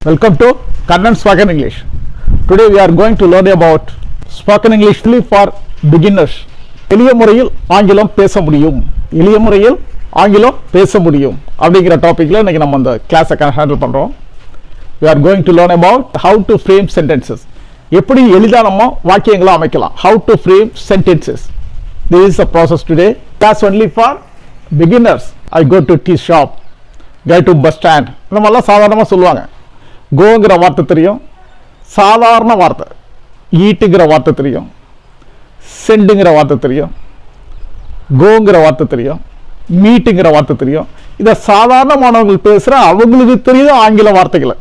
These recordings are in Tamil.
Welcome to Kannan Spoken English. Today we are going to learn about spoken English for beginners. எளிய முறையில் ஆங்கிலம் பேச முடியும். எளிய முறையில் ஆங்கிலம் பேச முடியும் அப்படிங்கிற டாபிக்ல இன்னைக்கு நம்ம அந்த கிளாஸை ஹேண்டில் பண்றோம். We are going to learn about how to frame sentences. எப்படி எளிதா நம்ம வாக்கியங்களை அமைக்கலாம். How to frame sentences. This is the process today. Class only for beginners. I go to tea shop. Go to bus stand. நம்ம எல்லாம் சாதாரணமா சொல்லுவாங்க. கோங்கிற வார்த்தை தெரியும், சாதாரண வார்த்தை ஈட்டுங்கிற வார்த்தை தெரியும், செண்டுங்கிற வார்த்தை தெரியும், கோங்கிற வார்த்தை தெரியும், மீட்டுங்கிற வார்த்தை தெரியும். இதை சாதாரண மாணவர்கள் பேசுகிற அவங்களுக்கு தெரியுது ஆங்கில வார்த்தைகளை,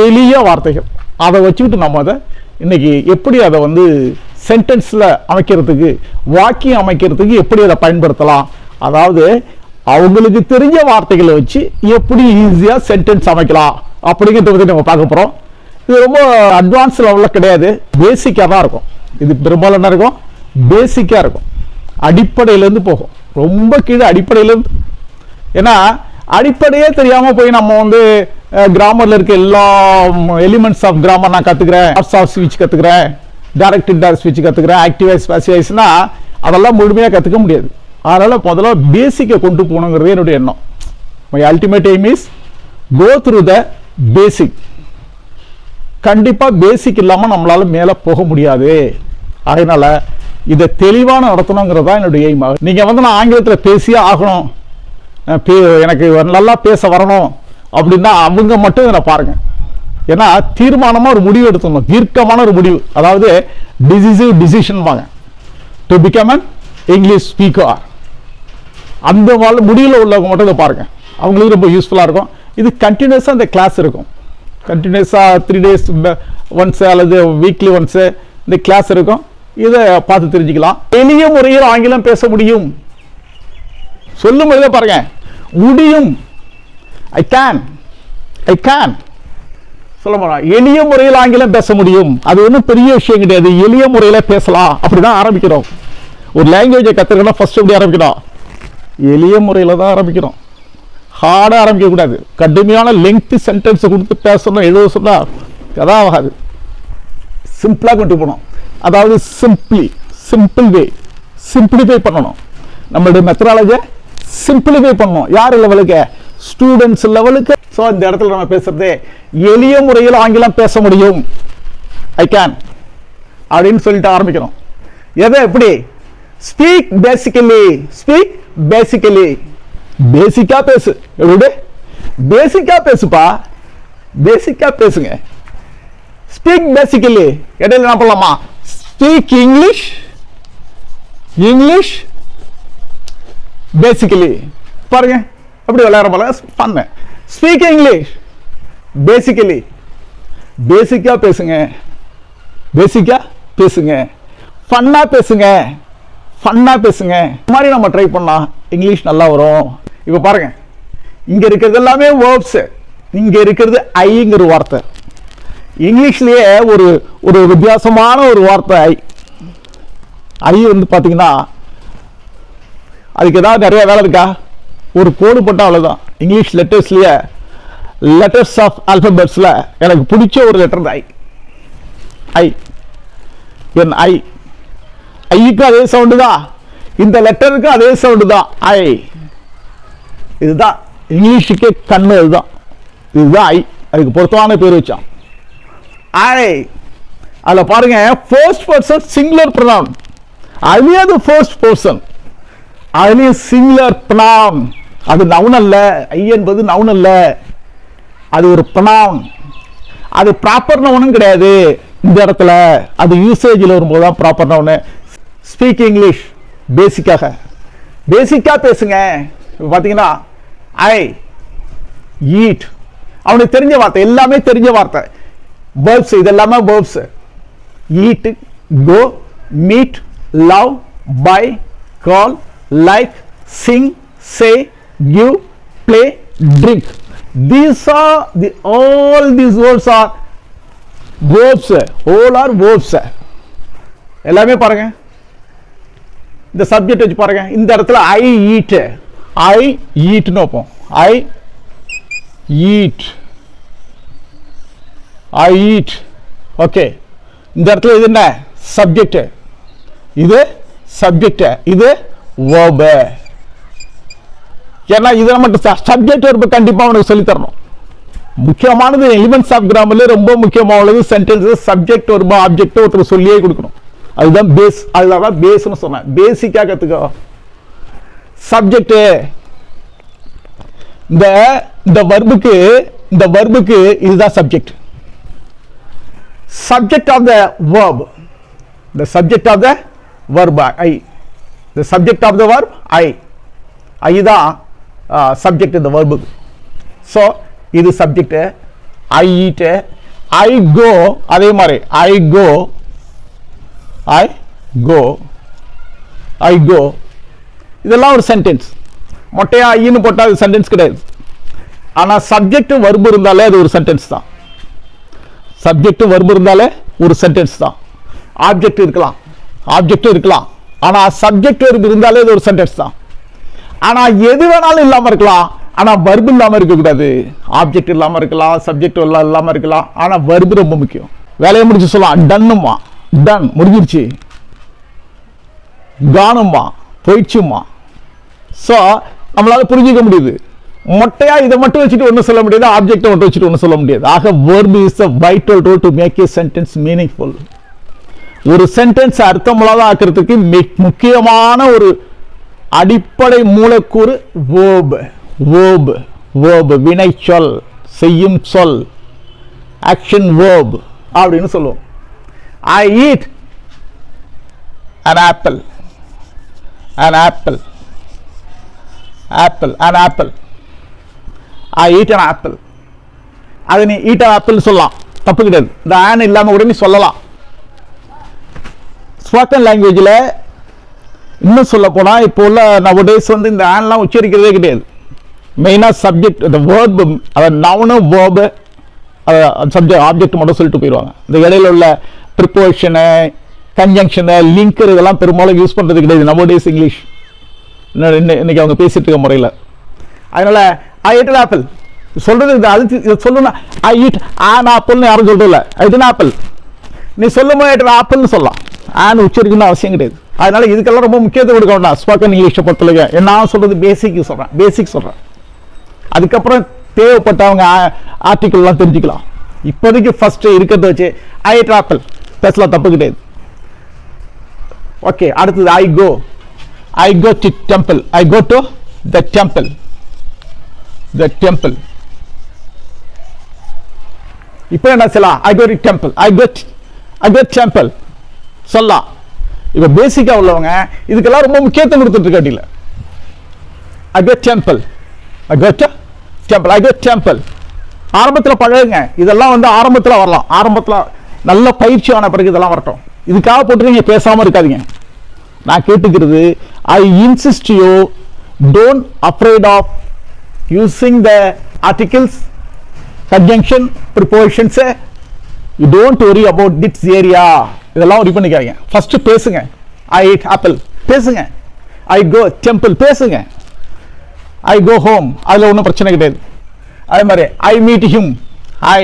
எளிய வார்த்தைகள். அதை வச்சுக்கிட்டு நம்ம அதை இன்னைக்கு எப்படி அதை சென்டென்ஸில் அமைக்கிறதுக்கு, வாக்கியம் அமைக்கிறதுக்கு எப்படி அதை பயன்படுத்தலாம், அதாவது அவங்களுக்கு தெரிஞ்ச வார்த்தைகளை வச்சு எப்படி ஈஸியாக சென்டென்ஸ் அமைக்கலாம் அப்படிங்கிறத பற்றி நம்ம பார்க்க போகிறோம். இது ரொம்ப அட்வான்ஸ் லெவலில் கிடையாது, பேசிக்காக தான் இருக்கும். இது பெரும்பாலும் என்ன இருக்கும், பேசிக்காக இருக்கும், அடிப்படையிலேருந்து போகும், ரொம்ப கீழே அடிப்படையிலேருந்து. ஏன்னா அடிப்படையே தெரியாமல் போய் நம்ம கிராமரில் இருக்க எல்லா எலிமெண்ட்ஸ் ஆஃப் கிராமர் நான் கற்றுக்கிறேன், பார்ட்ஸ் ஆஃப் ஸ்பீச் கற்றுக்கிறேன், டைரக்ட் இன்டைரக்ட் ஸ்பீச் கற்றுக்கிறேன், ஆக்டிவ் வாய்ஸ் பாசிவ் வாய்ஸ்னா அதெல்லாம் முழுமையாக கற்றுக்க முடியாது. அதனால் முதல்ல பேசிக்கை கொண்டு போகணுங்கிறது என்னுடைய எண்ணம். My ultimate aim is go through the basic. கண்டிப்பாக பேசிக் இல்லாமல் நம்மளால மேலே போக முடியாது. அதனால இதை தெளிவான நடத்தணுங்கிறது தான் என்னுடைய எய்ம். நீங்கள் நான் ஆங்கிலத்தில் பேசியே ஆகணும், எனக்கு நல்லா பேச வரணும் அப்படின்னா அவங்க மட்டும் இதை பாருங்க. ஏன்னா தீர்மானமாக ஒரு முடிவு எடுத்துக்கணும், தீர்க்கமான ஒரு முடிவு, அதாவது டிசிசிவ் டிசிஷன் வாங்க to become an English speaker. அந்த முடிவில் உள்ளவங்க மட்டும் இதை பாருங்க, அவங்களுக்கு ரொம்ப யூஸ்ஃபுல்லாக இருக்கும். இது கண்டினியூஸாக இந்த கிளாஸ் இருக்கும், கண்டினியூஸாக 3 days ஒன்ஸு அல்லது வீக்லி ஒன்ஸு இந்த கிளாஸ் இருக்கும். இதை பார்த்து தெரிஞ்சுக்கலாம். எளிய முறையில் ஆங்கிலம் பேச முடியும். சொல்லும் போதே பாருங்க, முடியும், ஐ கேன் சொல்ல போனா எளிய முறையில் ஆங்கிலம் பேச முடியும். அது ஒன்றும் பெரிய விஷயம் கிடையாது, எளிய முறையில் பேசலாம் அப்படிதான் ஆரம்பிக்கிறோம். ஒரு லாங்குவேஜை கற்றுக்கணும், ஃபர்ஸ்ட் எப்படி ஆரம்பிக்கணும், எளிய முறையில் தான் ஆரம்பிக்கிறோம். ஹார்டாக ஆரம்பிக்கக்கூடாது. கடுமையான லெங்க்தி சென்டென்ஸை கொடுத்து பேசணும், எழுத சொன்னால் அதான் ஆகாது. சிம்பிளாக கொண்டு போகணும், அதாவது சிம்பிள் வே, சிம்பிளிஃபை பண்ணணும். நம்மளுடைய மெத்தடாலஜியை சிம்பிளிஃபை பண்ணணும். யார் லெவலுக்கு, ஸ்டூடெண்ட்ஸ் லெவலுக்கு. ஸோ இந்த இடத்துல நம்ம பேசுறது எளிய முறையில் ஆங்கிலம் பேச முடியும், ஐ கேன் அப்படின்னு சொல்லிட்டு ஆரம்பிக்கணும். எதை எப்படி, ஸ்பீக் பேசிக்கலி, பேசிக்கா பேசு. எப்படி பேசிக்கா பேசுப்பா, பேசிக்கா பேசுங்க. Speak basically. இடையில என்ன பண்ணலாமா, ஸ்பீக் இங்கிலீஷ் பேசிக்கலி. பாருங்க அப்படி விளையாட போல பண்ண. ஸ்பீக் இங்கிலீஷ் பேசிக்கலி, பேசிக்கா பேசுங்க, பேசிக்கா பேசுங்க, ஃபன்னா பேசுங்க, இந்த மாதிரி நம்ம ட்ரை பண்ணா இங்கிலீஷ் நல்லா வரும். இப்போ பாருங்க, இங்க இருக்கிறது எல்லாமே வேர்ப்ஸ், இங்க இருக்கிறது ஐங்கிற வார்த்தை. இங்கிலீஷ்லயே ஒரு வித்தியாசமான ஒரு வார்த்தை ஐ பாத்தீங்கன்னா அதுக்கு ஏதாவது நிறைய வேலை இருக்கா, ஒரு கோடு போட்டா அவ்வளவுதான். இங்கிலீஷ் லெட்டர்ஸ்லயே லெட்டர்ஸ் ஆஃப் ஆல்பபெட்ஸ்ல எனக்கு பிடிச்ச ஒரு லெட்டர் ஐ. ஐக்கு அதே சவுண்டு தான், இந்த லெட்டருக்கு அதே சவுண்டு தான், ஐ. இதுதான் இங்கிலீஷுக்கே கண்ணு, இதுதான் ஐ. அதுக்கு பொருத்தமான பேர் வச்சான் ஐ. அதில் பாருங்க, ஃபர்ஸ்ட் பர்சன் சிங்குலர் ப்ரொனவுன், அதுலேயே அது ஃபர்ஸ்ட் பர்சன், அதுலேயும் சிங்குலர் ப்ரொனவுன். அது நவுன் அல்ல, ஐ என்பது நவுன் அல்ல, அது ஒரு ப்ரொனவுன். அது ப்ராப்பர் நவுனும் கிடையாது. இந்த இடத்துல அது யூசேஜில் வரும்போது தான் ப்ராப்பர் நவுனு. ஸ்பீக் இங்கிலீஷ் பேசிக்கா பேசுங்க. பார்த்தீங்கன்னா ஐ ஈட், அவனுக்கு தெரிஞ்ச வார்த்தை, எல்லாமே தெரிஞ்ச வார்த்தை, வேர்ப்ஸ், இது எல்லாமே verbs. Eat, go, meet, love, buy, call, like, sing, say, give, play, drink. All these words are verbs. All are verbs. எல்லாமே பாருங்க, இந்த சப்ஜெக்ட் வச்சு பாருங்க. இந்த இடத்துல ஐ ஈட் நோப்போம், I eat I eat. Okay, இந்த இடத்துல இது என்ன? சப்ஜெக்ட். இது சப்ஜெக்ட், இது verb. ஏன்னா இதை மட்டும் சப்ஜெக்ட் verb கண்டிப்பாக அவனுக்கு சொல்லி தரணும். முக்கியமானது எலிமெண்ட்ஸ் ஆஃப் கிராமர்ல ரொம்ப முக்கியமானது சென்டென்ஸ் சப்ஜெக்ட் verb ஆப்ஜெக்ட் ஒருத்தர் சொல்லியே கொடுக்கணும். அதுதான் பேஸ். அதுதான் பேஸ்னு சொன்னேன். பேசிக்கா கத்துக்கோ. சப்ஜெக்ட் இந்த வர்புக்கு இதுதான் subject. Subject of the verb, the subject of the verb I, the subject of the verb I தான் சப்ஜெக்ட் இந்த வர்புக்கு. ஸோ இது சப்ஜெக்ட். ஐ ஈட், ஐ கோ. அதே மாதிரி ஐ கோ, இதெல்லாம் ஒரு சென்டென்ஸ். மொட்டையா ஐன்னு போட்டால் அது சென்டென்ஸ் கிடையாது. ஆனால் சப்ஜெக்ட் வர்பு இருந்தாலே அது ஒரு சென்டென்ஸ் தான். சப்ஜெக்ட் வர்பு இருந்தாலே ஒரு சென்டென்ஸ் தான். ஆப்ஜெக்ட் இருக்கலாம், ஆனால் சப்ஜெக்ட் வர்பு இருந்தாலே அது ஒரு சென்டென்ஸ் தான். ஆனால் எது வேணாலும் இல்லாமல் இருக்கலாம், ஆனால் வர்பு இல்லாமல் இருக்கக்கூடாது. ஆப்ஜெக்ட் இல்லாமல் இருக்கலாம், சப்ஜெக்ட் இல்லாமல் இருக்கலாம், ஆனால் வர்பு ரொம்ப முக்கியம். வேலையை முடிச்சு சொல்லலாம். டன்னுமா, டன் முடிஞ்சிருச்சு. கானுமா, போயிடுச்சுமா. ஸோ நம்மளால புரிஞ்சிக்க முடியுது. மொட்டையா இதை மட்டும் வச்சுட்டு ஒன்றும் சொல்ல முடியாது, ஆப்ஜெக்டை மட்டும் வச்சுட்டு ஒன்றும் சொல்ல முடியாது. ஆக verb is a vital role to make a sentence meaningful. ஒரு சென்டென்ஸ் அர்த்தமுள்ளதா ஆக்கிறதுக்கு முக்கியமான ஒரு அடிப்படை மூலக்கூறு verb, வினை சொல், செய்யும் சொல், ஆக்ஷன் verb அப்படின்னு சொல்லுவோம். I eat an apple. I eat an apple. அது நீ eat an apple சொல்லலாம், தப்பு கிடையாது. இந்த an இல்லாம கூட நீ சொல்லலாம். ஸ்போக்கன் லாங்குவேஜில் இன்னும் சொல்ல போனா இப்போ உள்ள நவடேஸ் இந்த ஆன்லாம் உச்சரிக்கிறதே கிடையாது. மெயினாக சப்ஜெக்ட், இந்த வேர்பு, அதை நவுனு வேர்பு, சப்ஜெக்ட் ஆப்ஜெக்ட் மட்டும் சொல்லிட்டு போயிடுவாங்க. இந்த இடையில உள்ள ப்ரிப்போஷனு, கன்ஜங்ஷனு, லிங்கர் இதெல்லாம் பெரும்பாலும் யூஸ் பண்ணுறது கிடையாது நவடேஸ் இங்கிலீஷ். இன்னைக்கு அவங்க பேசிட்டு இருக்க முறையில். அதனால ஐ ஈட் an apple சொல்றது இது சொல்லணும். ஐ ஈட் an appleன்னு யாரும் சொல்றதில்ல. ஐ ஈட் an apple நீ சொல்லும் போது ஆப்பிள்னு சொல்லலாம். ஆன் உச்சரிக்கணும்னு அவசியம் கிடையாது. அதனால இதுக்கெல்லாம் ரொம்ப முக்கியத்துவம் கொடுக்க வேண்டாம். ஸ்போக்கன் இங்கிலீஷை பொறுத்தவரைக்கும் நான் சொல்றது பேசிக் சொல்றேன். அதுக்கப்புறம் தேவைப்பட்டவங்க ஆர்டிக்கிள்லாம் தெரிஞ்சுக்கலாம். இப்போதைக்கு ஃபர்ஸ்ட் இருக்கிறத வச்சு ஐ ஈட் ஆப்பிள் பேசலாம், தப்பு கிடையாது. ஓகே, அடுத்தது I go to temple. I go to the temple. இப்போ என்ன சொல்லலாம்? I go to temple. I go temple சொல்லலாம். இப்போ பேசிக்கா உள்ளவங்க இதுக்கெல்லாம் ரொம்ப முக்கியத்துவம் கொடுத்துட்டு இருக்காட்டில. I go temple. ஆரம்பத்தில் பழகுங்க. இதெல்லாம் ஆரம்பத்தில் வரலாம். ஆரம்பத்தில் நல்ல பயிற்சியான பிறகு இதெல்லாம் வரட்டும். இதுக்காக போட்டு நீங்க பேசாம இருக்காதீங்க. நான் கேட்டுக்கிறது, I insist you don't afraid of using the articles, conjunction, prepositions. You don't worry about this area. இதெல்லாம் worry பண்ணிக்காதீங்க. ஃபர்ஸ்ட் பேசுங்க. I eat apple பேசுங்க. I go temple பேசுங்க. I go home அதுல ஒன்றும் பிரச்சனை கிடையாது. அதே மாதிரி I meet him. I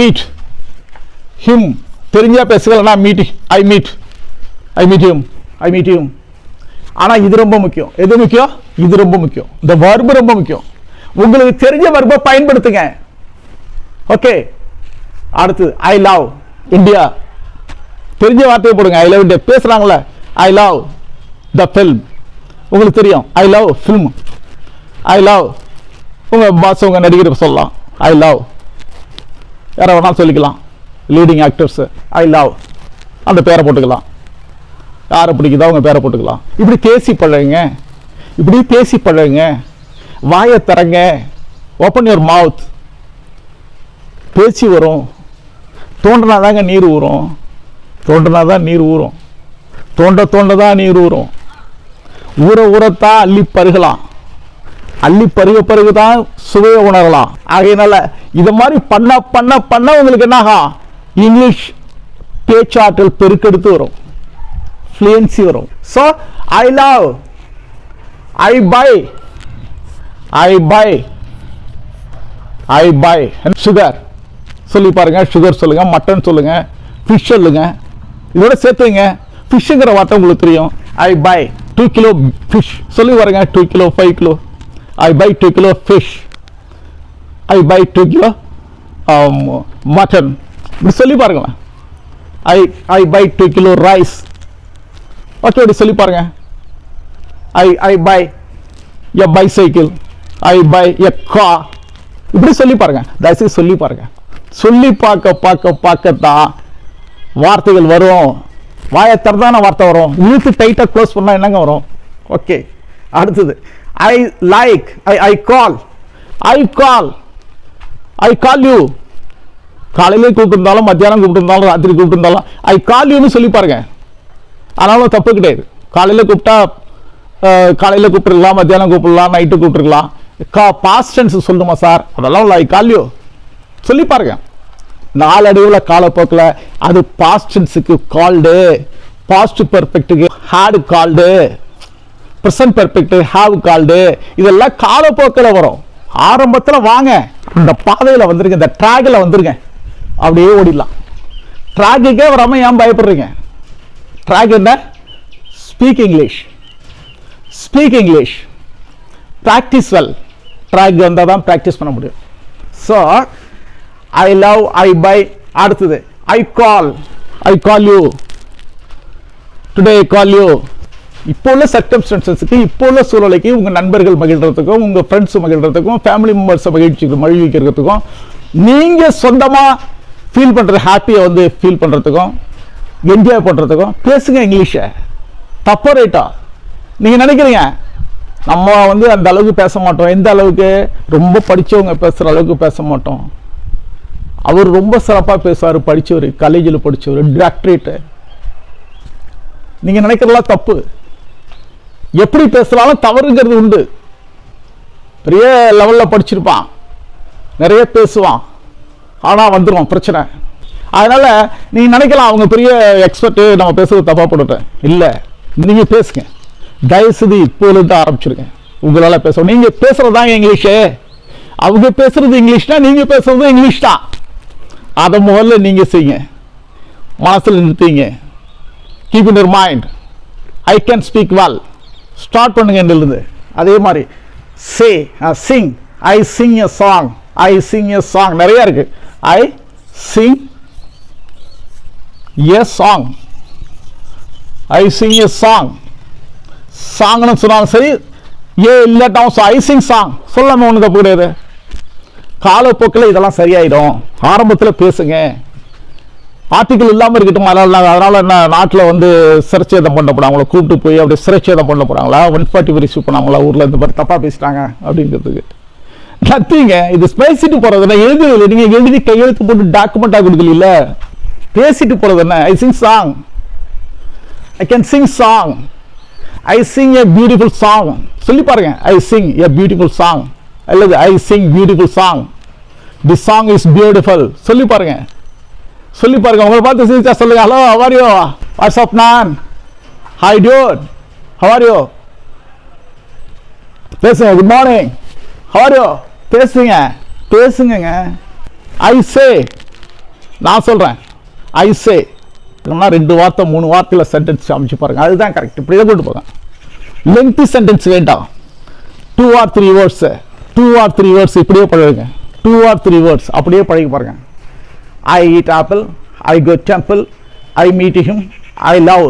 meet him தெரிஞ்சா பேசுகிறேன்னா I meet him. ஆனா இது ரொம்ப முக்கியம். எது முக்கியம்? இது ரொம்ப முக்கியம். இந்த வர்பு ரொம்ப முக்கியம். உங்களுக்கு தெரிஞ்ச வர்பை பயன்படுத்துங்க. ஓகே, அடுத்து ஐ லவ் இந்தியா. தெரிஞ்ச வார்த்தையை போடுங்க. ஐ லவ் இந்தியா பேசுறாங்களே. I love the film. உங்களுக்கு தெரியும் I love film. I love உங்க பாஸ், உங்க நடிகர் சொல்லலாம். ஐ லவ் யாரை வேணாலும் சொல்லிக்கலாம். லீடிங் ஆக்டர்ஸ் ஐ லவ் அந்த பேரை போட்டுக்கலாம். யாரை பிடிக்குதோ அவங்க பேரை போட்டுக்கலாம். இப்படி பேசி பழகுங்க. வாயை தரங்க. Open your mouth. பேச்சு வரும். தோண்டினாதாங்க நீர் ஊறும். தோண்டதான் நீர் ஊறும். ஊறத்தான் அள்ளி பருகலாம். அள்ளி பருகுதான் சுவையை உணரலாம். ஆகையினால இதை மாதிரி பண்ண உங்களுக்கு என்ன ஆகும்? இங்கிலீஷ் பேச்சாற்றல் பெருக்கெடுத்து வரும். ஃப்ளூயன்சி வரும். So I love, I buy, I buy sugar சொல்லி பாருங்க. சுகர் சொல்லுங்க, மட்டன் சொல்லுங்க, ஃபிஷ் சொல்லுங்க. இதோட சேர்த்துங்க ஃபிஷ்ஷுங்கிற வார்த்தை உங்களுக்கு தெரியும். ஐ பை 2 கிலோ ஃபிஷ் சொல்லி பாருங்க. 2 kilo 5 kilo. I buy 2 kilo fish. I buy 2 kilo mutton. இப்படி சொல்லி பாருங்களேன். I buy 2 kilo rice. Okay, இப்படி சொல்லி பாருங்க. I buy a bicycle. I buy a car. இப்படி சொல்லி பாருங்க. தயவுசெய்து சொல்லி பாருங்க. சொல்லி பார்க்கத்தான் வார்த்தைகள் வரும். வாயை திறந்தான வார்த்தை வரும். இழுத்து டைட்டா க்ளோஸ் பண்ணா என்னங்க வரும்? ஓகே, அடுத்தது I like. I call. I call you. காலையிலே கூப்பிட்டுருந்தாலும், மத்தியானம் கூப்பிட்டுருந்தாலும், ராத்திரி கூப்பிட்டுருந்தாலும் ஐ கால் யூன்னு சொல்லி பாருங்க. ஆனாலும் தப்பு கிடையாது. காலையில் கூப்பிட்டா காலையில் கூப்பிட்டுருக்கலாம், மத்தியானம் கூப்பிடலாம், நைட்டு கூப்பிட்டுருக்கலாம். பாஸ்ட் டென்ஸ் சொல்லணுமா சார்? அதெல்லாம் ஐ கால் யூ சொல்லி பாருங்க. நாளடைவில் காலப்போக்கில் அது பாஸ்ட் டென்ஸுக்கு கால்டு, பாஸ்ட் பெர்ஃபெக்ட்டுக்கு had called, present perfect have called. இதெல்லாம் காலப்போக்கில் வரும். ஆரம்பத்தில் வாங்க, இந்த பாதையில் வந்துருங்க, இந்த ட்ராகில் வந்துருங்க, அப்படியே ஓடிடலாம். ட்ராக்குக்கே வராமல் ஏன் பயப்படுறீங்க? ட்ராக் என்ன? Speak English. Speak English. Practice well. Track வந்தால் தான் ப்ராக்டிஸ் பண்ண முடியும். So I love, I buy. அடுத்தது I call. I call you. Today I call you. இப்போ உள்ள சர்க்கம்ஸ்டன்சஸ்க்கு, இப்போ உள்ள சூழ்நிலைக்கு உங்கள் நண்பர்கள் மகிழ்றதுக்கும், உங்கள் ஃப்ரெண்ட்ஸ் மகிழ்றதுக்கும், ஃபேமிலி மெம்பர்ஸை மகிழ்விக்கிறதுக்கும், நீங்கள் சொந்தமாக ஃபீல் பண்ணுறது, ஹாப்பியை வந்து ஃபீல் பண்ணுறதுக்கும், என்ஜாய் பண்ணுறதுக்கும் பேசுங்க இங்கிலீஷை. தப்போ ரைட்டா? நீங்கள் நினைக்கிறீங்க நம்ம வந்து அந்த அளவுக்கு பேச மாட்டோம். எந்த அளவுக்கு? ரொம்ப படித்தவங்க பேசுகிற அளவுக்கு பேச மாட்டோம். அவர் ரொம்ப சிறப்பாக பேசுவார். படித்தவர், காலேஜில் படித்தவர், டாக்டரேட்டு. நீங்கள் நினைக்கிறதெல்லாம் தப்பு. எப்படி பேசலாலும் தவறுங்கிறது உண்டு. பெரிய லெவலில் படிச்சிருப்பான், நிறைய பேசுவான், ஆனால் வந்துடும் பிரச்சனை. அதனால நீ நினைக்கலாம் அவங்க பெரிய எக்ஸ்பர்ட்டு, நம்ம பேசுறது தப்பா போட்டுட்டேன். இல்லை, நீங்க பேசுங்க. தயவுசெய்து இப்போலேருந்து ஆரம்பிச்சிருங்க. உங்களால் பேச, நீங்க பேசுறது தான் இங்கிலீஷு. அவங்க பேசுறது இங்கிலீஷ்னா நீங்க பேசுறது இங்கிலீஷ் தான். அதை முதல்ல நீங்க செய்யுங்க, மனசில் நிறுத்திங்க. Keep in your mind, I can speak well. Start பண்ணுங்க இருந்து. அதே மாதிரி say, sing. I sing a song. I sing a song. நிறைய இருக்கு. I sing a song. I sing a song. சாங்னு சொன்னாலும் சரி, ஏ இல்லாட்டாலும் ஐ சிங் சாங் சொல்லாம ஒன்று தப்பு கிடையாது. காலப்போக்கில் இதெல்லாம் சரியாயிடும். ஆரம்பத்தில் பேசுங்க. ஆர்டிக்கல் இல்லாமல் இருக்கட்டும். அதனால என்ன நாட்டில் வந்து சிறைச்சேதம் பண்ண போறாங்களா? கூப்பிட்டு போய் அப்படியே சிறைச்சேதம் பண்ண போறாங்களா? 140 ரிசீவ் பண்ணாங்களா? ஊரில் இந்த மாதிரி தப்பாக பேசிட்டாங்க அப்படிங்கிறதுக்கு நத்திங்க. இது பேசிட்டு போறது என்ன? எழுதுறது நீங்க எழுதி கையெழுத்து போட்டு டாக்குமெண்டா கொடுக்கல, பேசிட்டு போறது என்ன? I sing song. I can sing song. I sing a beautiful song சொல்லி பாருங்க. I sing a beautiful song அல்லது I sing beautiful song. The song is beautiful சொல்லி பாருங்க. சொல்லி பாருங்க. உங்களை பார்த்து சிரிச்சா சொல்லுங்க. Hello, how are you? What's up man? Hi dude, how are you? பேசுங்க. Good morning, how are you? பேசுங்க, பேசுங்க. ஐ சே, நான் சொல்றேன். ஐ சே 2 வார்த்தை 3 வார்த்தையில் சென்டென்ஸ் அமைச்சு பாருங்க. அதுதான் கரெக்ட். இப்படி தான் கொண்டு போங்க. லெங்தி சென்டென்ஸ் வேண்டாம். 2 or 3 வேர்ட்ஸ், 2 or 3 வேர்ட்ஸ் இப்படியே பழகுங்க. 2 or 3 வேர்ட்ஸ் அப்படியே பழகி பாருங்க. I eat apple. I go temple. I meet him. I love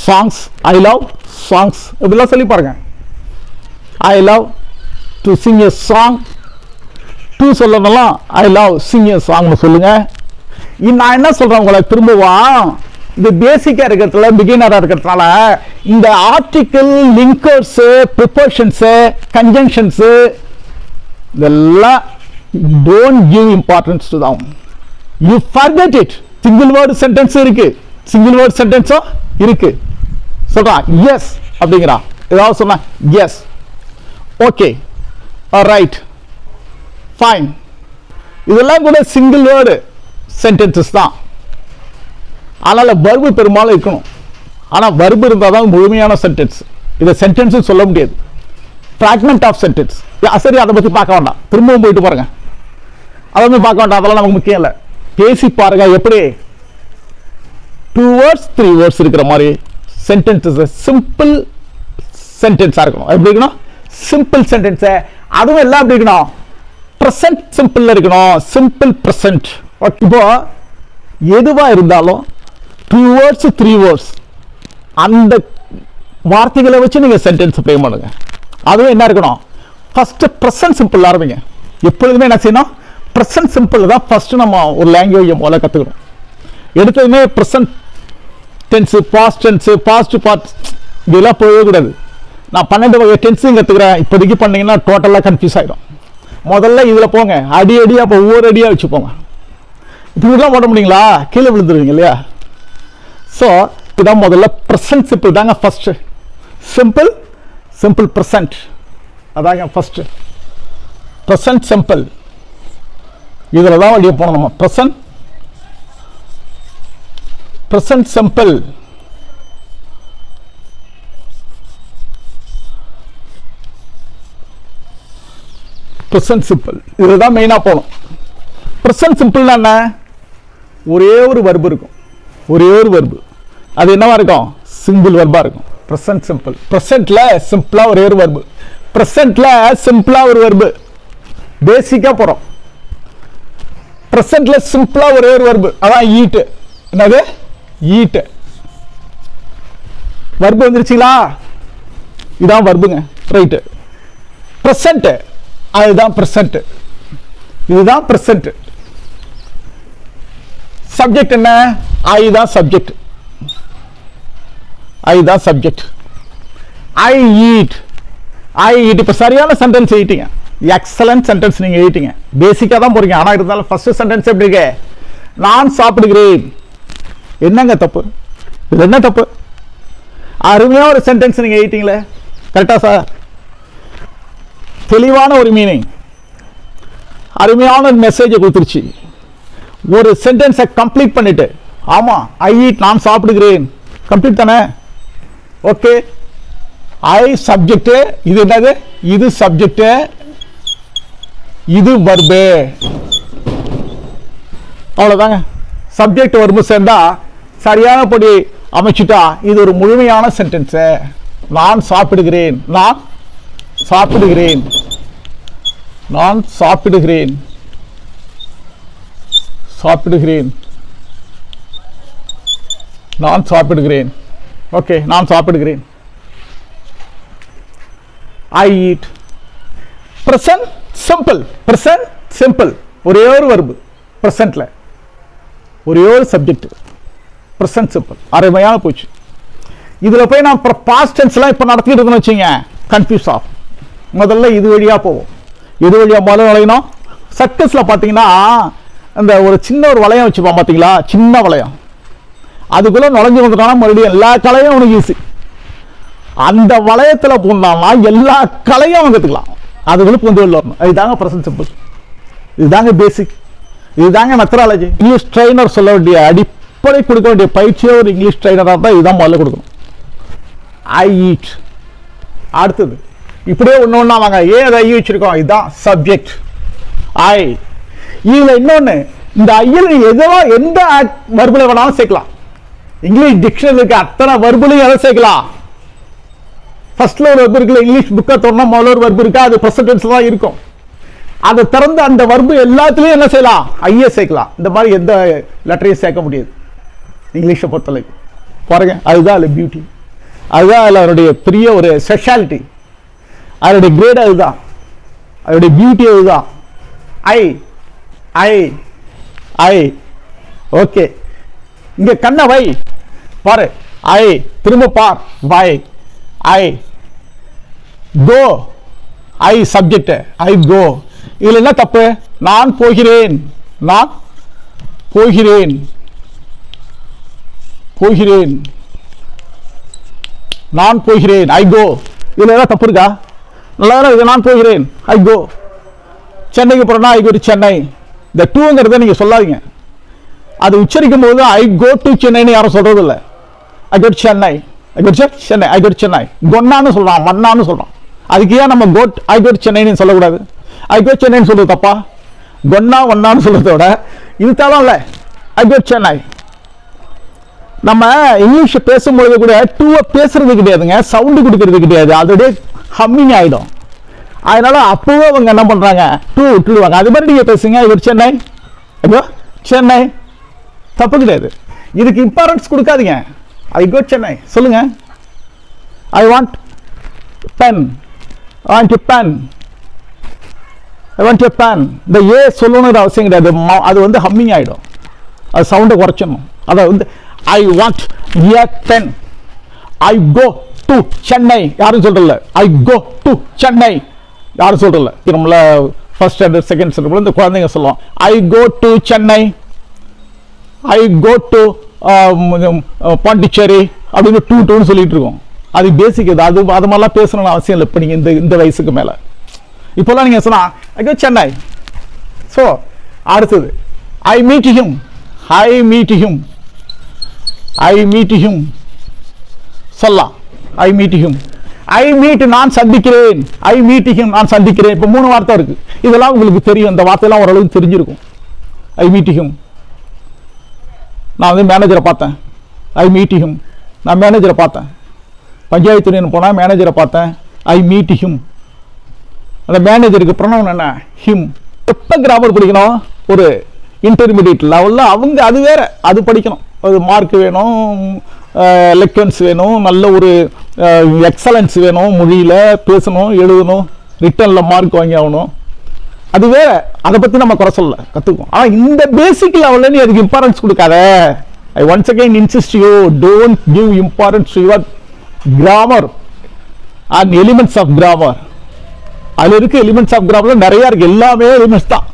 songs. I love songs இப்படிலாம் சொல்லி பாருங்க. I love to sing a song. To சொல்லலாம். ஐ லவ் சிங் எ சாங்னு சொல்லுங்க. நான் என்ன சொல்றேன் உங்களுக்கு திரும்பவா, இது பேசிக்கா இருக்கிறதுல, பிகினரா இருக்கிறதுனால இந்த ஆர்டிகிள், லிங்கர்ஸ், ப்ரிப்போஷன்ஸ், கன்ஜங்ஷன்ஸ் இதெல்லாம் don't give importance to them. You forget it. Single word sentence இருக்கு, சிங்கிள் வேர்ட் சென்டென்ஸும் இருக்கு. சொல்றான் எஸ் அப்படிங்கிறான். ஏதாவது சொன்னா எஸ், ஓகே, ரைட், ஃபைன். இதெல்லாம் கூட சிங்கிள் வேர்டு சென்டென்சஸ் தான். அதனால வர்பு பெரும்பாலும் இருக்கணும். ஆனால் வர்பு இருந்தால் தான் முழுமையான சென்டென்ஸ். இதை சென்டென்ஸ் சொல்ல முடியாது. Fragment of sentence. சரி, அதை பற்றி பார்க்க வேண்டாம். திரும்பவும் போயிட்டு பாருங்க. அதெல்லாம் பார்க்க வேண்டாம், அதெல்லாம் நமக்கு முக்கியம் இல்லை. பேசி பாருங்க எப்படி 2 words 3 words இருக்கிற மாதிரி சென்டென்சஸ் சிம்பிள் சென்டென்ஸா இருக்கணும். எப்படி இருக்கணும்? Simple sentence. அதுவும் எல்லாம் எப்படி இருக்கணும்? பிரசன்ட் சிம்பிள்ல இருக்கணும். Simple present. இப்போ எதுவா இருந்தாலும் 2 words 3 words அந்த வார்த்தைகளை வச்சு நீங்க சென்டென்ஸ் ஃப்ரேம் பண்ணுங்க. அதுவும் என்ன இருக்கணும்? ஃபர்ஸ்ட் பிரசன்ட் சிம்பிள் ஆரம்பிங்க. எப்பொழுதுமே என்ன செய்யணும்? பிரசன்ட் சிம்பிள் தான் ஃபர்ஸ்ட் நம்ம ஒரு லாங்குவேஜ் முதல்ல கத்துக்கணும். எடுத்ததுமே present tense, past tense, past part இதெல்லாம் போகவே கூடாது. நான் 12 வகை டென்ஸையும் கத்துக்கிறேன். இப்போதைக்கு பண்ணீங்கன்னா டோட்டலாக கன்ஃபியூஸ் ஆகிடும். முதல்ல இதில் போங்க, அடி அடியாக இப்போ ஒவ்வொரு அடியாக வச்சு போங்க. இப்படிலாம் போட முடியுங்களா? கீழே விழுந்துருவீங்க இல்லையா? ஸோ இதுதான் முதல்ல பிரசன்ட் சிம்பிள் தாங்க ஃபர்ஸ்ட். சிம்பிள் சிம்பிள் பிரசன்ட் அதாங்க ஃபர்ஸ்ட். பிரசன்ட் சிம்பிள் இதில் தான் வழியை போனோம் நம்ம. Present present simple. Present simple இதுதான் மெயினாக போகணும். பிரசன்ட் சிம்பிள் என்ன? ஒரே ஒரு வர்பு இருக்கும். ஒரே ஒரு வர்பு. அது என்னவா இருக்கும்? சிங்கிள் வர்பா இருக்கும். Present simple. பிரசன்ட்ல சிம்பிளா ஒரே ஒரு வர்பு. பிரசன்ட்ல சிம்பிளா ஒரு வர்பு. பேசிக்கா போறோம். பிரசன்ட்ல சிம்பிளா ஒரே ஒரு வர்பு. அதான் ஈட். என்னது? ஈட். வர்பு வந்துருச்சுங்களா? இதான் வர்புங்க. ரைட்டு. பிரசன்ட் அதுதான் பிரசன்ட். இதுதான் பிரசன்ட். சப்ஜெக்ட் என்ன? ஐ தான் சப்ஜெக்ட். ஐ தான் subject. I eat. I eat. இப்போ சரியான சென்டென்ஸ் எழுதிட்டீங்க. எக்ஸலன்ட் சென்டென்ஸ் நீங்க எழுதிட்டீங்க. பேசிக்கா தான் போறீங்க. ஆனா இருந்தாலும் ஃபர்ஸ்ட் சென்டென்ஸ் எப்படி இருக்கு? நான் சாப்பிடுகிறேன். என்னங்க தப்பு? இது என்ன தப்பு? அருமையா ஒரு சென்டென்ஸ் நீங்க எழுதிட்டீங்களே. கரெக்டா சார்? தெளிவான ஒரு மீனிங், அருமையான மெசேஜை கொடுத்துருச்சு. ஒரு சென்டென்ஸை கம்ப்ளீட் பண்ணிட்டு, ஆமா ஐ ஈட் நான் சாப்பிடுகிறேன், கம்ப்ளீட் தானே? ஓகே. ஐ சப்ஜெக்ட், இது என்னது? இது சப்ஜெக்ட், இது வர்பு. அவ்வளவுதாங்க. சப்ஜெக்ட் வர்பு சேர்ந்தா சரியான படி அமைச்சுட்டா இது ஒரு முழுமையான சென்டென்ஸ். நான் சாப்பிடுகிறேன். நான் சாப்பிடுகிறேன். நான் சாப்பிடுகிறேன். சாப்பிடுகிறேன். நான் சாப்பிடுகிறேன். ஓகே. நான் சாப்பிடுகிறேன். I eat. Present simple. Present simple. ஒரே ஒரு வர்பு பிரசன்ட்ல, ஒரே ஒரு சப்ஜெக்ட். Present simple. அருமையான போச்சு. இதுல போய் நான் பாஸ்ட் டென்ஸ்லாம் இப்ப நடத்திட்டு இருக்கேன்னு வச்சுங்க, கன்ஃபியூஸ் ஆகும். முதல்ல இது வழியா போவோம். இது வழியா முதல்ல வளையணும். சர்க்கஸ்ல பாத்தீங்கன்னா அந்த ஒரு சின்ன ஒரு வளையம் வச்சுப்பான் பாத்தீங்களா? சின்ன வளையம். அதுக்குள்ள நுழைஞ்சு வந்துட்டானா மறுபடியும் எல்லா கலையும் உனக்கு ஈஸி. அந்த வளையத்துல போனான்னா எல்லா கலையும் அவன் கத்துக்கலாம். அதுக்குள்ள பூந்து வரணும். இதுதாங்க பிரசன்ட் சிம்பிள். இதுதாங்க பேசிக். இதுதாங்க மெத்தடாலஜி. இங்கிலீஷ் ட்ரைனர் சொல்ல வேண்டிய அடிப்படை கொடுக்க வேண்டிய பயிற்சியே ஒரு இங்கிலீஷ் ட்ரைனராக தான் இதுதான் முதல்ல கொடுக்கணும். I eat. அடுத்தது இப்படியே ஒன்று ஒன்றா வாங்க. ஏன் அதை ஐ வச்சிருக்கோம்? இதுதான் சப்ஜெக்ட். ஐ. இதுல இன்னொன்னு, இந்த ஐயில் எந்த வர்புல வேணாலும் சேர்க்கலாம். இங்கிலீஷ் டிக்ஷனரிக்கு அத்தனை வர்புலையும் எதை சேர்க்கலாம்? ஃபர்ஸ்ட்ல ஒரு வர்பு இருக்குல்ல, இங்கிலீஷ் புக்கை தொடர்னா முதல்ல ஒரு வர்பு இருக்கா, அது ப்ரெசன்ட் டென்ஸ்ல தான் இருக்கும். அதை திறந்து அந்த வர்பு எல்லாத்துலயும் என்ன செய்யலாம்? ஐய சேர்க்கலாம். இந்த மாதிரி எந்த லெட்டரையும் சேர்க்க முடியாது இங்கிலீஷை பொறுத்தளவுக்கு. பாருங்க, அதுதான் அதில் பியூட்டி. அதுதான் அதில் அவருடைய பெரிய ஒரு ஸ்பெஷாலிட்டி. அதனுடைய கிரேட் அதுதான். அதனுடைய பியூட்டி அதுதான். ஐ ஐ ஐ. ஓகே. இங்க கண்ண வை பாரு. ஐ. திரும்ப பார். வை. ஐ. கோ. ஐ சப்ஜெக்ட். ஐ கோ. இதுல என்ன தப்பு? நான் போகிறேன். நான் போகிறேன். போகிறேன். நான் போகிறேன். ஐ கோ. இதுல என்ன தப்பு இருக்கா? நல்லா இருக்கு. நான் போகிறேன். ஐ கோ. சென்னைக்கு போறேன்னா ஐ கோ டு சென்னை. இந்த டூங்கிறத நீங்க சொல்லாதீங்க. அது உச்சரிக்கும் போது ஐ கோ டு சென்னைன்னு யாரும் சொல்றது இல்லை. I go to Chennai. I go to Chennai. I go to Chennai. கொன்னான்னு சொல்றான், மன்னான்னு சொல்றான். அதுக்கு ஏன் நம்ம கோட் ஐ கோ டு சென்னைன்னு சொல்லக்கூடாது? ஐ கோ சென்னைன்னு சொல்றது தப்பா? கொன்னா ஒன்னான்னு சொல்றத விட இது தரல. ஐ கோ சென்னை. நம்ம இங்கிலீஷ் பேசும்பொழுது கூட டூவை பேசுறது கிடையாதுங்க, சவுண்டு கொடுக்கறது கிடையாது, அதோடய ஹம்மிங் ஆகிடும். அதனால அப்போவே அவங்க என்ன பண்ணுறாங்க, டூ விட்டுடுவாங்க. அது மாதிரி நீங்கள் பேசுங்க, இவர் சென்னை, ஐயோ சென்னை, தப்பு கிடையாது. இதுக்கு இம்பார்ட்டன்ஸ் கொடுக்காதீங்க. ஐ கோ சென்னை சொல்லுங்க. I want pen, I want you pen, I want you pen. இந்த ஏ சொல்லணுங்கிற அவசியம் கிடையாது, அது வந்து ஹம்மிங் ஆகிடும், அது சவுண்டை குறைச்சிடணும். அதை வந்து I want a pen, I go to Chennai யாரும் சொல்றல, ஐ கோ டு சென்னை யாரும் சொல்றல. நம்மள ஃபர்ஸ்ட் ஸ்டாண்டர்ட் செகண்ட் ஸ்டாண்டர்ட் இந்த குழந்தைங்க சொல்லுவோம், I go to Chennai, I go to Pondicherry அப்படின்னு டூ டூன்னு சொல்லிட்டு இருக்கோம். அது பேசிக், அது மாதிரிலாம் பேசணும்னு அவசியம் இல்லை. இப்போ நீங்கள் இந்த வயசுக்கு மேலே இப்போல்லாம் நீங்கள் சொன்னா ஐ கோ சென்னை. ஸோ அடுத்தது I meet him, I meet him, I meet him சொல்லலாம். I meet him, I meet நான் சந்திக்கிறேன், ஐ மீட் ஹிம் நான் சந்திக்கிறேன். இப்போ 3 வார்த்தை இருக்கு, இதெல்லாம் உங்களுக்கு தெரியும், இந்த வார்த்தையெல்லாம் ஓரளவுக்கு தெரிஞ்சிருக்கும். ஐ மீட் ஹிம், நான் வந்து மேனேஜரை பார்த்தேன். ஐ மீட் ஹிம், நான் மேனேஜரை பார்த்தேன். பஞ்சாயத்து யூனியன் போனால் மேனேஜரை பார்த்தேன். ஐ மீட் ஹிம். அந்த மேனேஜருக்கு ப்ரொனவுன் என்ன, ஹிம். எப்போ கிராமர் படிக்கணும், ஒரு இன்டர்மீடியட் லெவலில் அவங்க அது வேற, அது படிக்கணும். அது மார்க் வேணும், லெக்சன்ஸ் வேணும், நல்ல ஒரு எக்ஸலன்ஸ் வேணும், மொழியில் பேசணும், எழுதணும், ரிட்டனில் மார்க் வாங்கி ஆகணும், அது வேற. அதை பற்றி நம்ம குறை சொல்ல கற்றுக்குவோம். ஆனால் இந்த பேசிக் லெவலில் நீ அதுக்கு இம்பார்ட்டன்ஸ் கொடுக்காத. I once again insist you, don't give importance to your grammar and elements of grammar. அதில் இருக்க எலிமெண்ட்ஸ் ஆஃப் கிராமரில் நிறையா இருக்குது, எல்லாமே எலிமெண்ட்ஸ் தான்.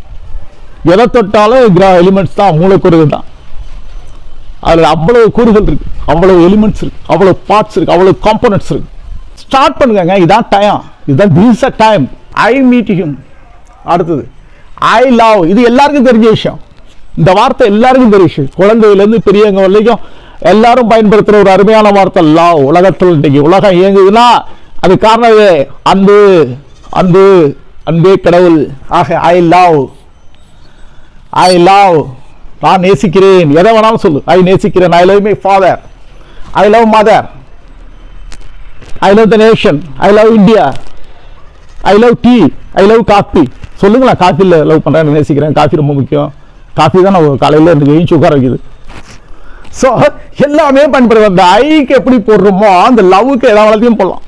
எதை தொட்டாலும் எலிமெண்ட்ஸ் தான், மூலக்கூறுகள் தான். அதில் அவ்வளவு கூறுகள் இருக்கு, அவ்வளவு எலிமெண்ட்ஸ் இருக்கு, அவ்வளவு பார்ட்ஸ் இருக்கு, அவ்வளவு காம்போனன்ட்ஸ் இருக்கு. ஸ்டார்ட் பண்ணுங்க, இதான் டைம், இதுதான் this a time. I meet him. அடுத்தது ஐ லவ், இது எல்லாருக்கும் தெரிஞ்ச விஷயம். இந்த வார்த்தை எல்லாருக்கும் தெரிஞ்ச விஷயம், குழந்தையிலேருந்து பெரியவங்க வரைக்கும் எல்லாரும் பயன்படுத்துகிற ஒரு அருமையான வார்த்தை லவ். உலகத்தில் இன்னைக்கு உலகம் இயங்குதுன்னா அது காரணம் அன்பு, அன்பு, அன்பே கடவுள். ஆக ஐ லவ், ஐ லவ், நான் நேசிக்கிறேன். எதை வேணாலும் சொல்லு, ஐ நேசிக்கிறேன். I love my father, I love mother, I love the nation, I love India, I love tea, I love coffee. சொல்லுங்களா, காஃபியில் லவ் பண்ணுறேன், நேசிக்கிறேன். காஃபி ரொம்ப முக்கியம். காஃபி தான் நான் காலையில் எனக்கு எழுச்சி உட்கார வைக்குது. ஸோ எல்லாமே பயன்படுது. அந்த ஐக்கு எப்படி போடுறோமோ அந்த லவ்வுக்கு எதை வேணாலையும் போடலாம்.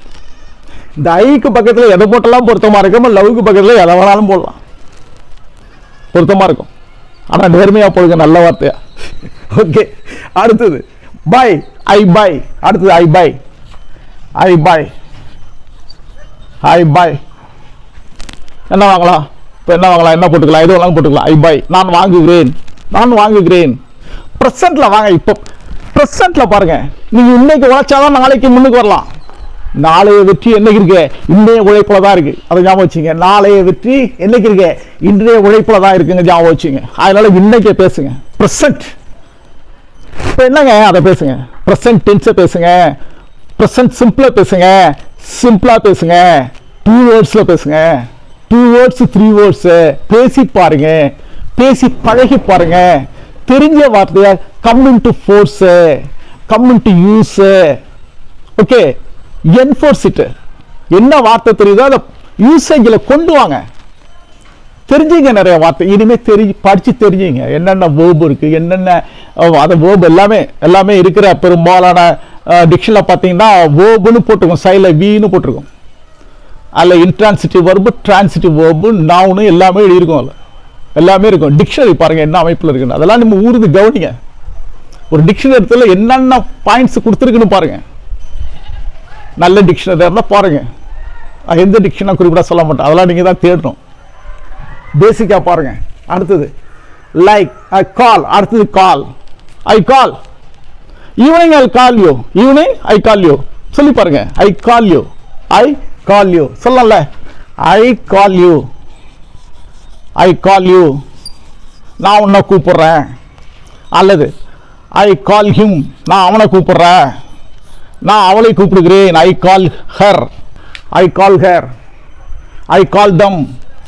இந்த ஐக்கு பக்கத்தில் எதை போட்டெல்லாம் பொருத்தமாக இருக்கும், லவ்வுக்கு பக்கத்தில் எதை வேணாலும் போடலாம், பொருத்தமாக இருக்கும். ஆனால் நேர்மையாக போடுங்க, நல்ல வார்த்தையா. ஓகே, அடுத்தது பை, ஐ பை. அடுத்தது I buy, I buy, I buy. என்ன வாங்கலாம், இப்போ என்ன வாங்கலாம், என்ன போட்டுக்கலாம், எது வேணாலும் போட்டுக்கலாம். ஐ பை, நான் வாங்குகிறேன், நான் வாங்குகிறேன். ப்ரெசென்ட்ல வாங்க. இப்போ ப்ரெசென்ட்ல பாருங்க, நீங்க இன்னைக்கு உழைச்சாதான் நாளைக்கு முன்னுக்கு வரலாம். நாளைய வெற்றி என்னைக்கு இருக்கு, இன்றைய உழைப்புல தான் இருக்கு. அதை ஞாபகம் வச்சுங்க. நாளைய வெற்றி என்னைக்கு இருக்கு, இன்றைய உழைப்புல தான் இருக்குங்க, ஞாபகம் வச்சுங்க. அதனால இன்னைக்கே பேசுங்க, ப்ரெசென்ட். இப்போ என்னங்க, அதை பேசுங்க, ப்ரெசென்ட் டென்ஸை பேசுங்க, ப்ரெசென்ட் சிம்பிளா பேசுங்க, சிம்பிளா பேசுங்க, 2 வேர்ட்ஸ்ல பேசுங்க, 2 வேர்ட்ஸ் 3 வேர்ட்ஸ் பேசி பாருங்க, பேசி பழகி பாருங்க. தெரிஞ்ச வார்த்தைய come into force, come into use. Okay, enforce it. என்ன வார்த்தை தெரியுதோ அதை யூசேஜில் கொண்டு வாங்க. தெரிஞ்சுங்க நிறைய வார்த்தை. இனிமே படிச்சு தெரிஞ்சுங்க என்னென்ன வேர்பு இருக்கு, என்னென்ன அந்த வேர்பு எல்லாமே இருக்கிற பெரும்பாலான டிக்ஷனில் பார்த்தீங்கன்னா வேர்புன்னு போட்டிருக்கோம், சைடில் வீன்னு போட்டிருக்கோம். அதில் intransitive verb, transitive verb, noun எல்லாமே எழுதியிருக்கும். அதில் எல்லாமே இருக்கும். டிக்ஷனரி பாருங்க என்ன அமைப்பில் இருக்குன்னு, அதெல்லாம் நம்ம ஊருக்கு கவனிங்க. ஒரு டிக்ஷனரி இடத்துல என்னென்ன பாயிண்ட்ஸ் கொடுத்துருக்குன்னு பாருங்க. நல்ல டிக்ஷனரி இருந்தால் பாருங்க. எந்த டிக்ஷனாக குறிப்பிட சொல்ல மாட்டேன், அதெல்லாம் நீங்கள் தான் தேடணும். பேசிக்காக பாருங்க. அடுத்தது லைக், ஐ கால். அடுத்தது call, I call. Evening I call you, evening I call you சொல்லி பாருங்க. ஐ call you, I call you சொல்லல. ஐ call you, I call you, நான் உன்னை கூப்பிடுறேன். அல்லது ஐ கால் ஹிம், நான் அவனை கூப்பிடுறேன், நான் அவளை கூப்பிடுகிறேன். ஐ கால் ஹர், ஐ கால் ஹர், ஐ கால் தம்.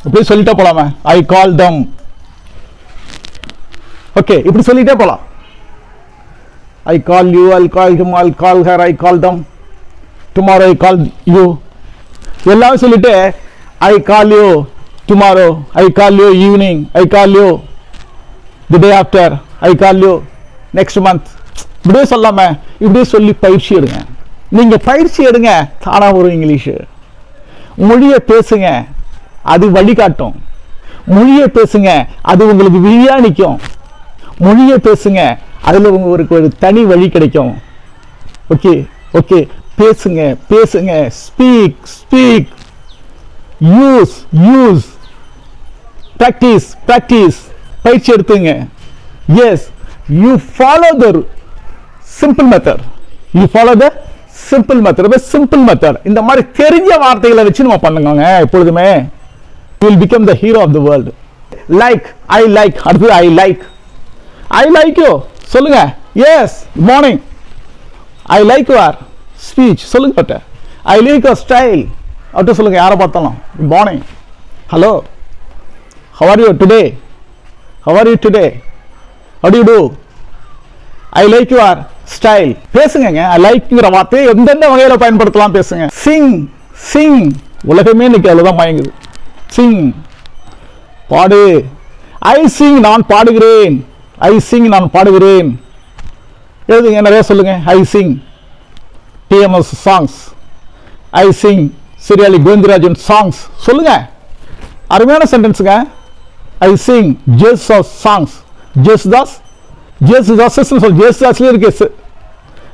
இப்படி சொல்லிட்டே போலாமே. ஐ கால் தம், ஓகே, இப்படி சொல்லிட்டே போலாம். I call you, I'll call him, I'll call her, I call them. Tomorrow I call you. எல்லாம் சொல்லிட்டு I call you tomorrow, I call you evening, I call you the day after, I call you next month. இப்படியே சொல்லாம இப்படியே சொல்லி பயிற்சி எடுங்க. நீங்க பயிற்சி எடுங்க, தானா வரும் இங்கிலீஷ். மொழியை பேசுங்க, அது வழிகாட்டும். மொழியை பேசுங்க, அது உங்களுக்கு விழியாணிக்கும். மொழியை பேசுங்க, அதுல உங்களுக்கு ஒரு தனி வழி கிடைக்கும். ஓகே ஓகே, பேசுங்க பேசுங்க, speak speak, use use, practise practise, பயிற்சி எடுத்துங்க. Yes, you follow the simple method, you follow the simple method. Simple method இந்த மாதிரி தெரிஞ்ச வார்த்தைகளை வச்சு நம்ம பண்ணுங்க. எப்பொழுதுமே you will become the hero of the world. Like, I like, அடுத்து I like, I like you சொல்லுங்க. Yes, good morning, I like your speech சொல்லுங்க. பட்ட I like your style அப்படி சொல்லுங்க. யாரை பார்த்தாலும் good morning, hello, how are you today, how are you today, how do you do, I like your style. பேசுங்க. I like வார்த்தை எந்தெந்த வகையில் பயன்படுத்தலாம் பேசுங்க. Sing sing, உலகமே இன்னைக்கு அதுதான் மயங்குது. Sing, பாடு. I sing, நான் பாடுகிறேன். I sing, நான் பாடுகிறேன். எழுதுங்க, நிறைய சொல்லுங்க. I sing TMS songs, I sing Seriali Govindarajan songs சொல்லுங்க. அருமையான சென்டென்ஸுங்க. I sing Jesus songs, Jesus சொல். ஜேசுதாஸ்ல இருக்கு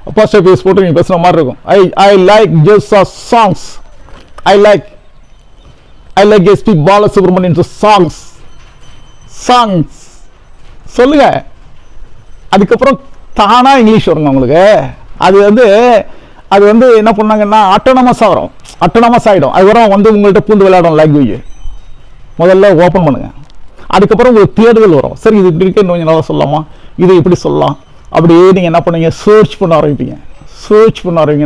அப்போஸ்ட்ரோபி போட்டு நீங்க பேசுற மாதிரி இருக்கும். I like Jesus songs, I like SP Balasubramanian songs சொல்லுங்க. அதுக்கப்புறம் தானா இங்கிலீஷ் வருங்க உங்களுக்கு. அது வந்து என்ன பண்ணாங்கன்னா ஆட்டோனமஸாக வரும், ஆட்டோனமஸ் ஆகிடும். அதுக்கப்புறம் வந்து உங்கள்கிட்ட பூந்து விளையாடும் லாங்குவேஜ். முதல்ல ஓப்பன் பண்ணுங்க, அதுக்கப்புறம் உங்களுக்கு தேடுதல் வரும். சரி, இது இப்படி இருக்கு, இன்னும் நல்லா சொல்லலாமா, இது இப்படி சொல்லலாம். அப்படியே நீங்கள் என்ன பண்ணுவீங்க, சர்ச் பண்ண ஆரம்பிப்பீங்க.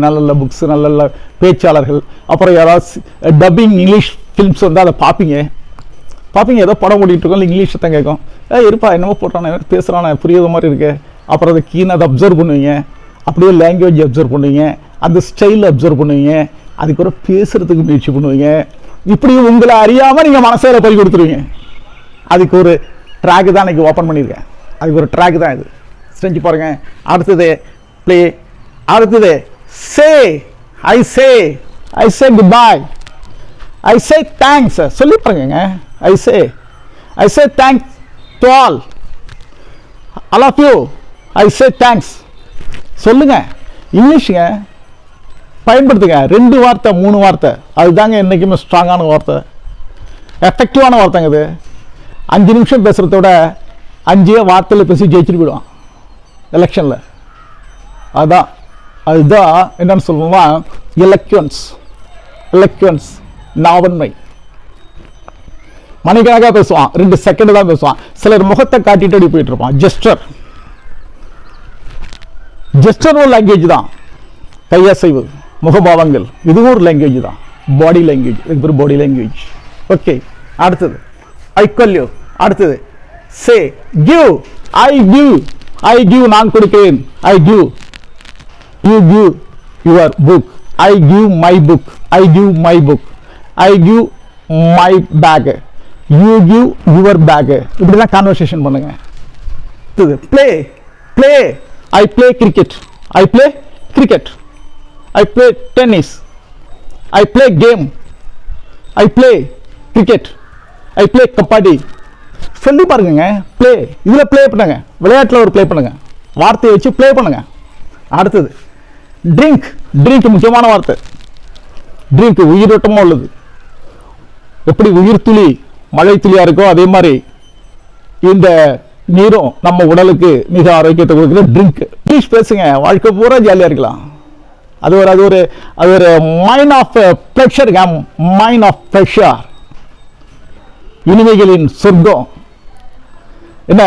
நல்ல நல்ல புக்ஸ், நல்ல நல்ல பேச்சாளர்கள், அப்புறம் யாராவது டப்பிங் இங்கிலீஷ் ஃபிலிம்ஸ் வந்து அதை பார்ப்பீங்க. ஏதோ படம் ஓடிட்டு இருக்கோம், இங்கிலீஷை தான் கேட்கும். இருப்பா என்னமோ போட்டானே, பேசுகிறானே, புரியாத மாதிரி இருக்கு. அப்புறம் அதை கீழே அதை அப்சர்வ் பண்ணுவீங்க. அப்படியே லாங்குவேஜ் அப்சர்வ் பண்ணுவீங்க, அந்த ஸ்டைல் அப்சர்வ் பண்ணுவீங்க, அதுக்கப்புறம் பேசுறதுக்கு முயற்சி பண்ணுவீங்க. இப்படி உங்களை அறியாமல் நீங்கள் மனசேர பறி கொடுத்துருவீங்க. அதுக்கு ஒரு ட்ராக் தான் இன்னைக்கு ஓப்பன் பண்ணியிருக்கேன். அதுக்கு ஒரு ட்ராக் தான் இது, செஞ்சு பாருங்க. அடுத்தது ப்ளே, அடுத்தது சே. I say goodbye, I say thanks சொல்லி பாருங்க. I say thanks to all of you, I say thanks சொல்லுங்க. இங்கிலீஷுங்க பயன்படுத்துங்க. 2 வார்த்தை 3 வார்த்தை, அதுதாங்க என்றைக்குமே ஸ்ட்ராங்கான வார்த்தை, எஃபெக்டிவான வார்த்தைங்க. இது 5 நிமிஷம் பேசுகிறத விட 5 வார்த்தையில் பேசி ஜெயிச்சுட்டு போயிடுவான் எலெக்ஷனில். அதுதான் என்னன்னு சொல்லுவோம்னா எலக்வன்ஸ், நாவன்மை. மணிக்கணக்காக பேசுவான், 2 செகண்ட் தான் பேசுவான். சிலர் முகத்தை காட்டிட்டு அப்படி போயிட்டு இருப்பான். ஜெஸ்டர் ஒரு லாங்குவேஜ் தான், கையசைவு, முகபாவங்கள், இதுவும் ஒரு லாங்குவேஜ் தான். பாடி லாங்குவேஜ், இதுக்கு ஒரு பாடி லாங்குவேஜ். ஓகே, அடுத்தது I call you. அடுத்தது say, give, I give, நான் கொடுக்கிறேன். I give, you give your book, I give my book, I give my book, I give my bag, you give your bag. இப்படிதான் கான்வர்சேஷன் பண்ணுங்க. play, I play cricket, I play tennis, I play game, I play cricket, I play kabaddi. சொல்லி பாருங்க. ப்ளே, இதில் ப்ளே பண்ணுங்க. விளையாட்டில் ஒரு ப்ளே பண்ணுங்க, வார்த்தையை வச்சு ப்ளே பண்ணுங்க. அடுத்தது ட்ரிங்க். முக்கியமான வார்த்தை. ட்ரிங்க் உயிரோட்டமாக உள்ளது. எப்படி உயிர் துளி மழை துளியா இருக்கோ அதே மாதிரி இந்த நீரும் நம்ம உடலுக்கு மிக ஆரோக்கியத்தை கொடுக்குற ட்ரிங்க். இங்கிலீஷ் பேசுங்க, வாழ்க்கை பூரா ஜாலியாக இருக்கலாம். அது ஒரு மைண்ட் ஆஃப் ப்ளஷர், இனிமைகளின் சொர்க்கம். என்ன,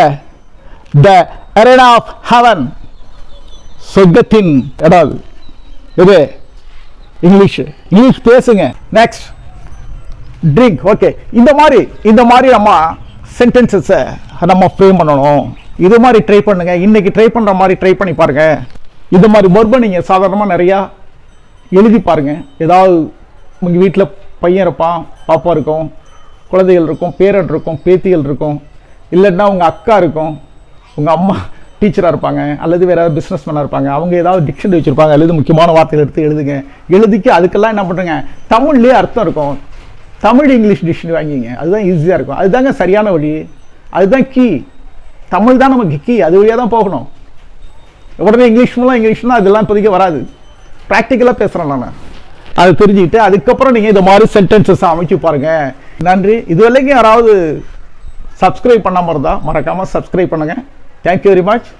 த அரேனா ஆஃப் ஹெவன், சொர்க்கத்தின் இடம் இது. இங்கிலீஷ் பேசுங்க. Next drink. ஓகே, இந்த மாதிரி நம்ம சென்டென்சஸை நம்ம ஃப்ரேம் பண்ணணும். இது மாதிரி ட்ரை பண்ணுங்க. இன்னைக்கு ட்ரை பண்ணுற மாதிரி ட்ரை பண்ணி பாருங்க. இது மாதிரி வெர்பை நீங்கள் சாதாரணமாக நிறையா எழுதி பாருங்க. ஏதாவது உங்கள் வீட்டில் பையன் இருப்பான், பாப்பா இருக்கும், குழந்தைகள் இருக்கும், பேரன் இருக்கும், பேத்திகள் இருக்கும், இல்லைன்னா உங்கள் அக்கா இருக்கும், உங்கள் அம்மா டீச்சராக இருப்பாங்க, அல்லது வேறு ஏதாவது பிஸ்னஸ் மேனாக இருப்பாங்க. அவங்க ஏதாவது டிக்ஷனரி வச்சுருப்பாங்க, அல்லது முக்கியமான வார்த்தைகள் எடுத்து எழுதுங்க. எழுதிக்கு அதுக்கெல்லாம் என்ன பண்ணுறேங்க, தமிழ்லேயே அர்த்தம் இருக்கும். தமிழ் இங்கிலீஷ் டிக்ஷனரி வாங்கிங்க. அதுதான் ஈஸியாக இருக்கும். அதுதாங்க சரியான வழி. அதுதான் கீ. தமிழ் தான் நமக்கு கீ. அது வழியாக தான் போகணும். உடனே இங்கிலீஷ்னா அதெல்லாம் இப்போதைக்கு வராது. ப்ராக்டிக்கலாக பேசுகிறேன் நான். அதை தெரிஞ்சுக்கிட்டு அதுக்கப்புறம் நீங்கள் இந்த மாதிரி சென்டென்சஸ் அமைச்சு பாருங்கள். நன்றி. இது வரைக்கும் யாராவது சப்ஸ்கிரைப் பண்ணாமல் இருந்தால் மறக்காமல் சப்ஸ்கிரைப் பண்ணுங்கள். Thank you very much.